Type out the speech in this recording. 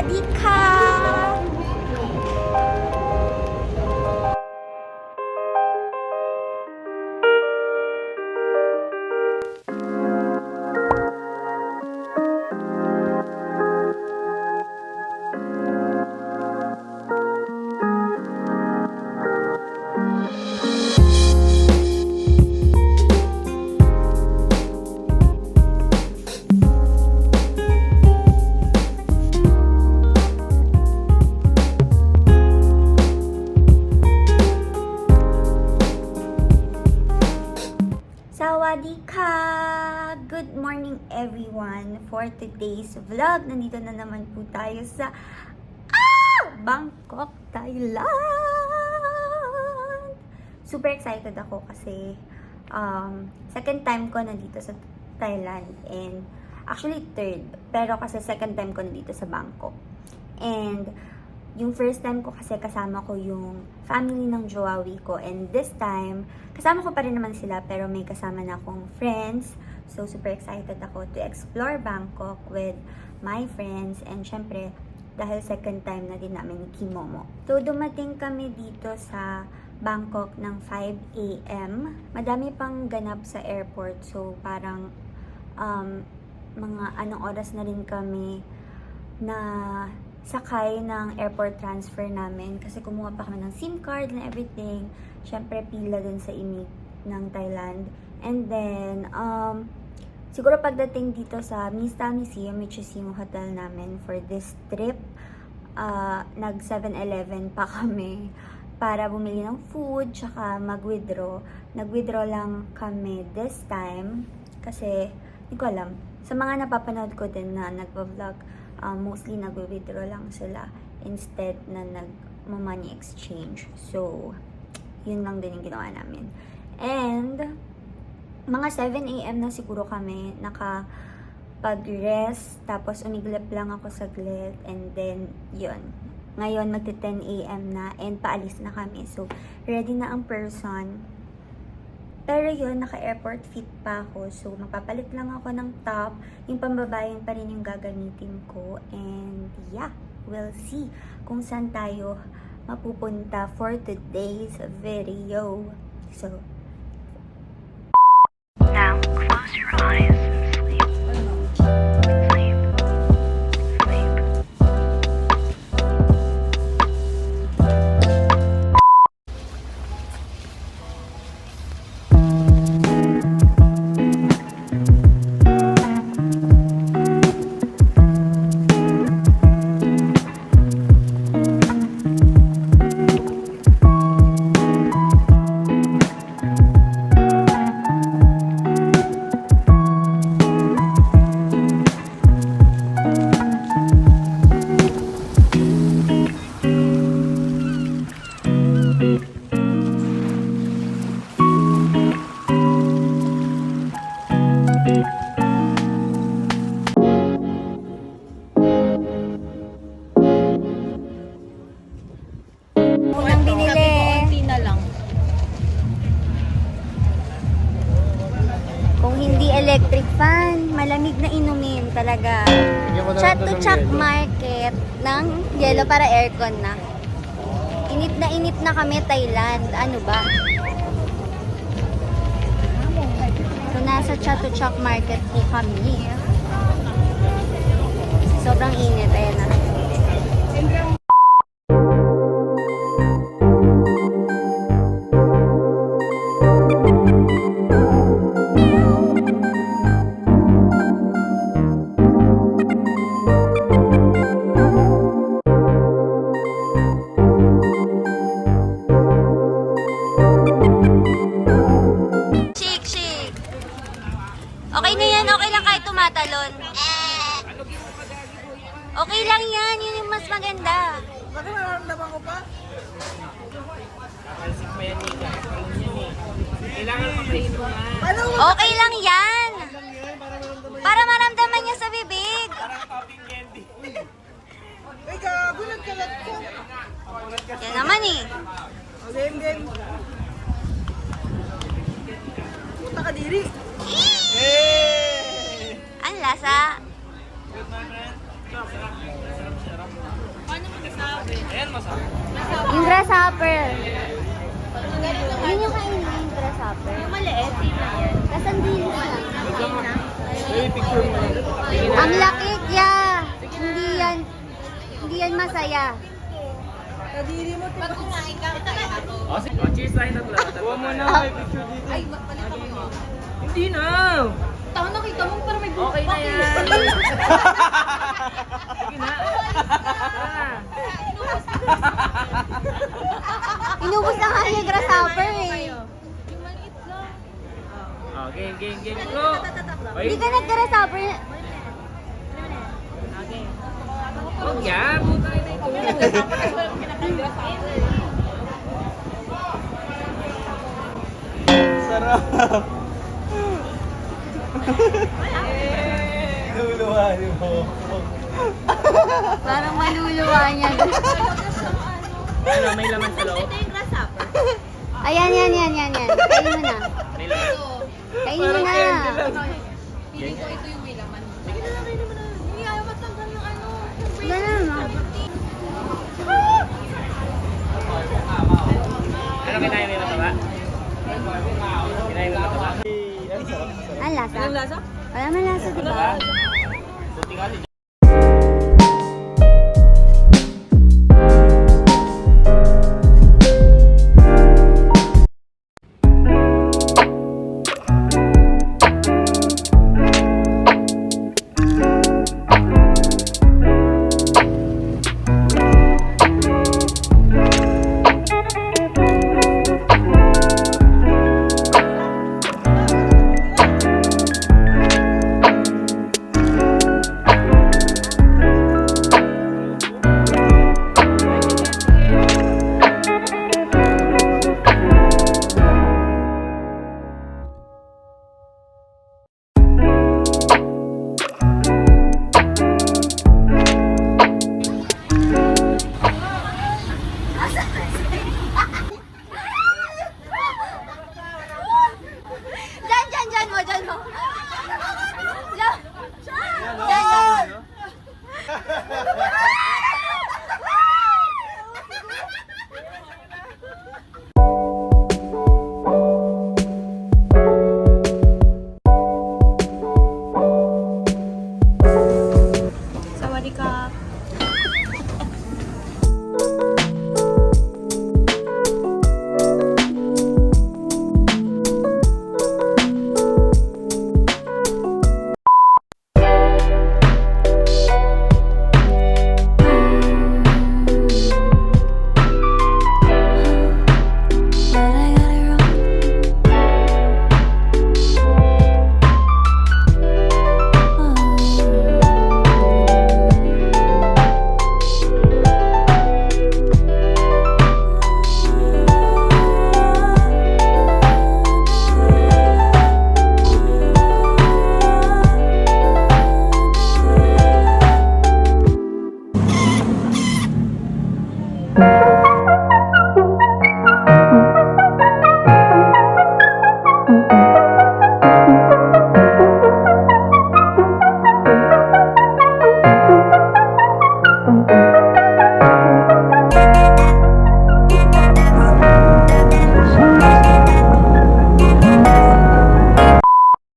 Sawadee ka! Sawadee ka! Good morning everyone! For today's vlog, nandito na naman po tayo sa Bangkok, Thailand! Super excited ako kasi second time ko nandito sa Thailand and actually third, pero kasi second time ko nandito sa Bangkok. And yung first time ko kasi kasama ko yung family ng jowawi ko, and this time kasama ko pa rin naman sila pero may kasama na akong friends. So super excited ako to explore Bangkok with my friends, and syempre dahil second time na din namin ni Kimomo. So dumating kami dito sa Bangkok ng 5 AM. Madami pang ganap sa airport, so parang mga anong oras na rin kami na sakay ng airport transfer namin kasi kumuha pa kami ng SIM card and everything. Syempre pila dun sa imig ng Thailand. And then siguro pagdating dito sa Mista Museum, which is yung hotel namin for this trip, nag 7-Eleven pa kami para bumili ng food tsaka mag-withdraw. Nag-withdraw lang kami this time kasi hindi ko alam, sa mga napapanood ko din na nagvo-vlog, mostly nag-withdraw lang sila instead na nag-money exchange. So, yun lang din yung ginawa namin. And, mga 7 AM na siguro kami nakapag-rest, tapos umiglap lang ako saglit, and then, yun. Ngayon, magti 10 AM na, and paalis na kami. So, ready na ang person. Pero yun, naka-airport fit pa ako. So, mapapalit lang ako ng top. Yung pambabayan pa rin yung gagamitin ko. And yeah, we'll see kung saan tayo mapupunta for today's video. So, now close your eyes and sleep. Sleep. Sleep. unang binili. Konti na lang. Kung hindi electric fan, malamig na inumin talaga. Chat to Chak Market ng yellow para aircon na. Init na kami, Thailand. Ano ba? So, nasa Chat to Chak Market po kami. Sobrang init. Ayan na. Okay na yan, okay lang kahit tumatalon. Okay lang yan, yun yung mas maganda. Bakit nararamdaman ko pa? Kailangan pa kayo nga. Okay lang yan. Para maramdaman niya sa bibig. Ay, gago, nagkalat ko. Yan naman eh. Game. Puta ka diri. Ang lasa. picture mo lang. Ang laki, Kya. Hindi yan masaya. Kadiri mo. Oh, sige. Oh, cheers tayo tatlo. Huwag mo na, may picture dito. Ay, Hindi na. Tama, nakita mo para may buhok. Okay na yan. Sige na. Inubos na nga yung grasshopper eh. Oh, game, game, game. Go. Hindi ka nag-grasshopper. Huwag yan. Puta ina ito. Sarap. Luluwanin mo. Parang maluluwa niya. Ano, may laman sa loob? Ayan, yan. Kainin mo na. May laman. Kainin mo na. Feeling ko ito yung may laman. Sige na lang, kainin mo na. Hindi ayaw matanggal ng ano. Ganun mo. Ano kinain mo yung mataba? Kinain mo yung mataba? Ang lasa? Anong lasa? Wala man lasa, diba? Buti nga si Dyan mo. Dyan. Sawadika. Thank you.